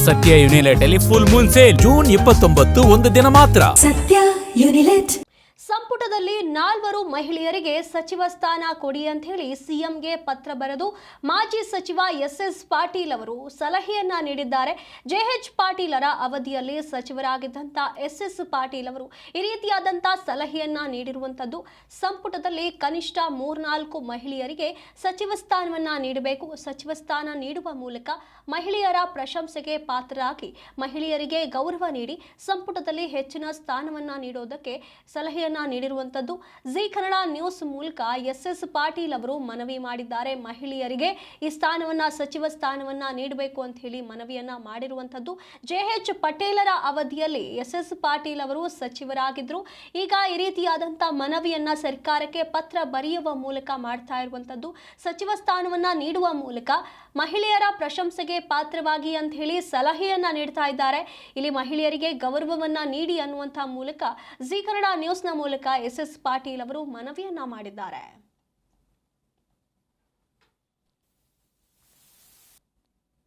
ಸತ್ಯ ಯುನಿಲೆಟ್ ಅಲ್ಲಿ full Moon sale June 29 ಒಂದು ದಿನ ಮಾತ್ರ. ಸತ್ಯ ಯುನಿಲೆಟ್. ಸಂಪುಟದಲ್ಲಿ 4 ಮಹಿಳೆಯರಿಗೆ ಸಚಿವ ಸ್ಥಾನ ಕೊಡಿ ಅಂತ ಹೇಳಿ ಸಿಎಂಗೆ ಪತ್ರ ಬರೆದು ಮಾಜಿ ಸಚಿವ ಎಸ್ ಪಾಟೀಲ್ ಅವರು ಸಲಹೆಯನ್ನ ನೀಡಿದ್ದಾರೆ. ಜೆಎಚ್ ಪಾಟೀಲರ ಅವಧಿಯಲ್ಲಿ ಸಚಿವರಾಗಿದ್ದಂತ ಎಸ್ ಪಾಟೀಲ್ ಅವರು ಈ ರೀತಿಯಾದಂತ ಸಲಹೆಯನ್ನ ನೀಡಿರುವಂತದ್ದು. ಸಂಪುಟದಲ್ಲಿ ಕನಿಷ್ಠ 3-4 ಮಹಿಳೆಯರಿಗೆ ಸಚಿವ ಸ್ಥಾನವನ್ನ ನೀಡಬೇಕು. ಸಚಿವ ಸ್ಥಾನ ನೀಡುವ ಮೂಲಕ ಮಹಿಳೆಯರ ಪ್ರಶಂಸೆಗೆ ಪಾತ್ರರಾಗಿ ಮಹಿಳೆಯರಿಗೆ ಗೌರವ ನೀಡಿ ಸಂಪುಟದಲ್ಲಿ ಹೆಚ್ಚಿನ ಸ್ಥಾನವನ್ನ ನೀಡೋದಕ್ಕೆ ಸಲಹೆಯನ್ನ ನೀಡಿರುವಂತದ್ದು. ಜಿ ಕನ್ನಡ ನ್ಯೂಸ್ ಮೂಲಕ ಎಸ್ ಪಾಟೀಲ್ ಅವರು ಮನವಿ ಮಾಡಿದ್ದಾರೆ. ಮಹಿಳೆಯರಿಗೆ ಈ ಸ್ಥಾನವನ್ನ ಸಚಿವ ಸ್ಥಾನವನ್ನ ನೀಡಬೇಕು ಅಂತ ಹೇಳಿ ಮನವಿಯನ್ನ ಮಾಡಿರುವಂತದ್ದು. ಜೆಎಚ್ ಪಟೇಲರ ಅವಧಿಯಲ್ಲಿ ಎಸ್ ಪಾಟೀಲ್ ಅವರು ಸಚಿವರಾಗಿದ್ರು. ಈಗ ಈ ರೀತಿಯಾದಂತ ಮನವಿಯನ್ನ ಸರ್ಕಾರಕ್ಕೆ ಪತ್ರ ಬರೆಯುವ ಮೂಲಕ ಮಾಡ್ತಾ ಇರುವಂತದ್ದು. ಸಚಿವ ಸ್ಥಾನವನ್ನ ನೀಡುವ ಮೂಲಕ ಮಹಿಳೆಯರ ಪ್ರಶಂಸೆಗೆ ಪಾತ್ರವಾಗಿ ಅಂತ ಹೇಳಿ ಸಲಹೆಯನ್ನ ನೀಡ್ತಾ ಇದ್ದಾರೆ. ಇಲ್ಲಿ ಮಹಿಳೆಯರಿಗೆ ಗೌರವವನ್ನ ನೀಡಿ ಅನ್ನುವಂತ ಮೂಲಕ ಜಿ ಕನ್ನಡ ನ್ಯೂಸ್ನ ಮೂಲಕ ಎಸ್ ಪಾಟೀಲ್ ಅವರು ಮನವಿಯನ್ನ ಮಾಡಿದ್ದಾರೆ.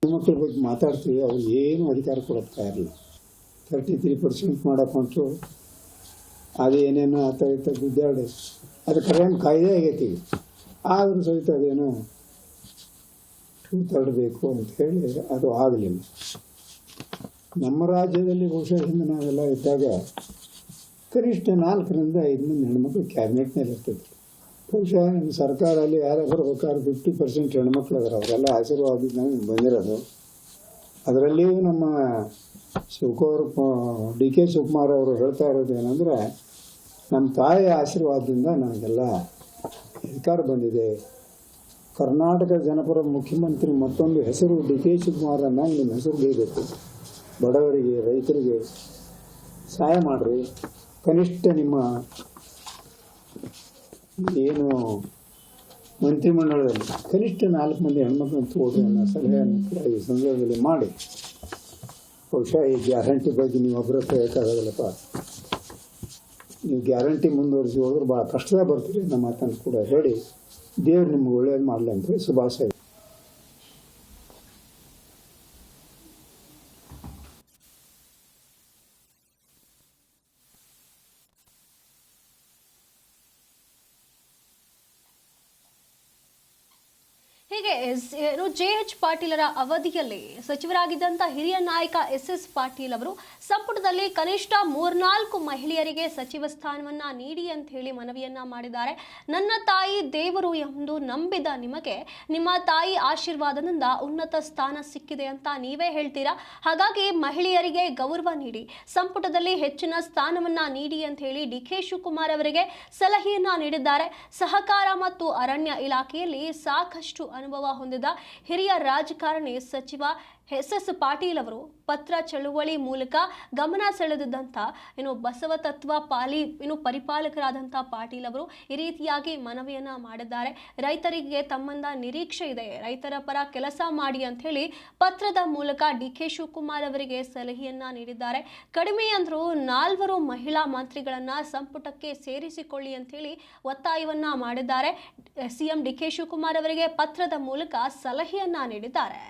ಹೆಣ್ಮಕ್ಳ ಬಗ್ಗೆ ಮಾತಾಡ್ತೀವಿ, ಅವ್ರು ಏನು ಅಧಿಕಾರ ಕೊಡೋಕ್ಕೆ ಇರಲಿಲ್ಲ. 33% ಮಾಡಕ್ಕಂತೂ ಅದೇನೇನೋ ಆತ ಇತ್ತ ಗುದ್ದಾಡಿ ಅದಕ್ಕೆ ಏನು ಕಾಯ್ದೆ ಆಗೈತಿ. ಆದರೂ ಸಹಿತ ಅದೇನೋ 2/3 ಬೇಕು ಅಂತ ಹೇಳಿ ಅದು ಆಗಲಿಲ್ಲ. ನಮ್ಮ ರಾಜ್ಯದಲ್ಲಿ ಬಹುಶಃ ಹಿಂದೆ ನಾವೆಲ್ಲ ಇದ್ದಾಗ ಕನಿಷ್ಠ 4ರಿಂದ 5 ಮಂದಿ ಹೆಣ್ಮಕ್ಳು ಕ್ಯಾಬಿನೆಟ್ನಲ್ಲಿ ಇರ್ತಿದ್ರು. ಬಹುಶಃ ನಿಮ್ಮ ಸರ್ಕಾರಲ್ಲಿ ಯಾರು ಬರ್ಬೇಕಾದ್ರೆ 50% ಹೆಣ್ಮಕ್ಳು ಅದಾರ. ಅವರೆಲ್ಲ ಆಶೀರ್ವಾದದಿಂದ ಬಂದಿರೋದು. ಅದರಲ್ಲಿಯೂ ನಮ್ಮ ಡಿ ಕೆ ಶಿವಕುಮಾರ್ ಅವರು ಹೇಳ್ತಾ ಇರೋದು ಏನಂದರೆ, ನಮ್ಮ ತಾಯಿಯ ಆಶೀರ್ವಾದದಿಂದ ನನಗೆಲ್ಲ ಅಧಿಕಾರ ಬಂದಿದೆ. ಕರ್ನಾಟಕ ಜನಪರ ಮುಖ್ಯಮಂತ್ರಿ ಮತ್ತೊಂದು ಹೆಸರು ಡಿ ಕೆ ಶಿವಕುಮಾರ್ ಅನ್ನಂಗೆ ನಿಮ್ಮ ಹೆಸರು ಬೀಳಬೇಕು. ಬಡವರಿಗೆ, ರೈತರಿಗೆ ಸಹಾಯ ಮಾಡಿರಿ. ಕನಿಷ್ಠ ನಿಮ್ಮ ಏನು ಮಂತ್ರಿಮಂಡಲದಲ್ಲಿ ಕನಿಷ್ಠ 4 ಮಂದಿ ಹೆಣ್ಮಕ್ಳನ್ನು ತಗೊಳ್ರಿ ಅನ್ನೋ ಸಲಹೆಯನ್ನು ಕೂಡ ಈ ಸಂದರ್ಭದಲ್ಲಿ ಮಾಡಿ. ಬಹುಶಃ ಈ ಗ್ಯಾರಂಟಿ ಬಗ್ಗೆ ನೀವು ಒಬ್ಬರ ಕೇಳೋಕ್ಕಾಗೋದಿಲ್ಲಪ್ಪ. ನೀವು ಗ್ಯಾರಂಟಿ ಮುಂದುವರಿಸಿ ಹೋದ್ರೆ ಭಾಳ ಕಷ್ಟದಾಗ ಬರ್ತೀರಿ ಅನ್ನೋ ಮಾತನ್ನು ಕೂಡ ಹೇಳಿ ದೇವ್ರು ನಿಮ್ಗೆ ಒಳ್ಳೇದು ಮಾಡಲಿ ಅಂತ ಶುಭಾಶಯ. ಹೀಗೆ ಜೆಎಚ್ ಪಾಟೀಲರ ಅವಧಿಯಲ್ಲಿ ಸಚಿವರಾಗಿದ್ದಂಥ ಹಿರಿಯ ನಾಯಕ ಎಸ್ ಪಾಟೀಲ್ ಅವರು ಸಂಪುಟದಲ್ಲಿ ಕನಿಷ್ಠ 3-4 ಮಹಿಳೆಯರಿಗೆ ಸಚಿವ ಸ್ಥಾನವನ್ನ ನೀಡಿ ಅಂತ ಹೇಳಿ ಮನವಿಯನ್ನ ಮಾಡಿದ್ದಾರೆ. ನನ್ನ ತಾಯಿ ದೇವರು ಎಂದು ನಂಬಿದ ನಿಮಗೆ ನಿಮ್ಮ ತಾಯಿ ಆಶೀರ್ವಾದದಿಂದ ಉನ್ನತ ಸ್ಥಾನ ಸಿಕ್ಕಿದೆ ಅಂತ ನೀವೇ ಹೇಳ್ತೀರಾ. ಹಾಗಾಗಿ ಮಹಿಳೆಯರಿಗೆ ಗೌರವ ನೀಡಿ ಸಂಪುಟದಲ್ಲಿ ಹೆಚ್ಚಿನ ಸ್ಥಾನವನ್ನ ನೀಡಿ ಅಂತ ಹೇಳಿ ಡಿ ಕೆ ಶಿವಕುಮಾರ್ ಅವರಿಗೆ ಸಲಹೆಯನ್ನ ನೀಡಿದ್ದಾರೆ. ಸಹಕಾರ ಮತ್ತು ಅರಣ್ಯ ಇಲಾಖೆಯಲ್ಲಿ ಸಾಕಷ್ಟು ಅನುಭವ ಹೊಂದಿದ ಹಿರಿಯ ರಾಜಕಾರಣಿ ಸಚಿವ ಎಸ್ ಪಾಟೀಲ್ ಅವರು ಪತ್ರ ಚಳುವಳಿ ಮೂಲಕ ಗಮನ ಸೆಳೆದಿದ್ದಂಥ ಬಸವ ತತ್ವ ಪರಿಪಾಲಕರಾದಂಥ ಪಾಟೀಲ್ ಅವರು ಈ ರೀತಿಯಾಗಿ ಮನವಿಯನ್ನ ಮಾಡಿದ್ದಾರೆ. ರೈತರಿಗೆ ತಮ್ಮಂದ ನಿರೀಕ್ಷೆ ಇದೆ, ರೈತರ ಪರ ಕೆಲಸ ಮಾಡಿ ಅಂತ ಹೇಳಿ ಪತ್ರದ ಮೂಲಕ ಡಿ ಕೆ ಶಿವಕುಮಾರ್ ಅವರಿಗೆ ಸಲಹೆಯನ್ನ ನೀಡಿದ್ದಾರೆ. ಕಡಿಮೆ ಅಂದ್ರೂ 4 ಮಹಿಳಾ ಮಂತ್ರಿಗಳನ್ನ ಸಂಪುಟಕ್ಕೆ ಸೇರಿಸಿಕೊಳ್ಳಿ ಅಂತ ಹೇಳಿ ಒತ್ತಾಯವನ್ನ ಮಾಡಿದ್ದಾರೆ. ಸಿಎಂ ಡಿ ಕೆ ಶಿವಕುಮಾರ್ ಅವರಿಗೆ ಪತ್ರದ ಮೂಲಕ ಸಲಹೆಯನ್ನ ನೀಡಿದ್ದಾರೆ.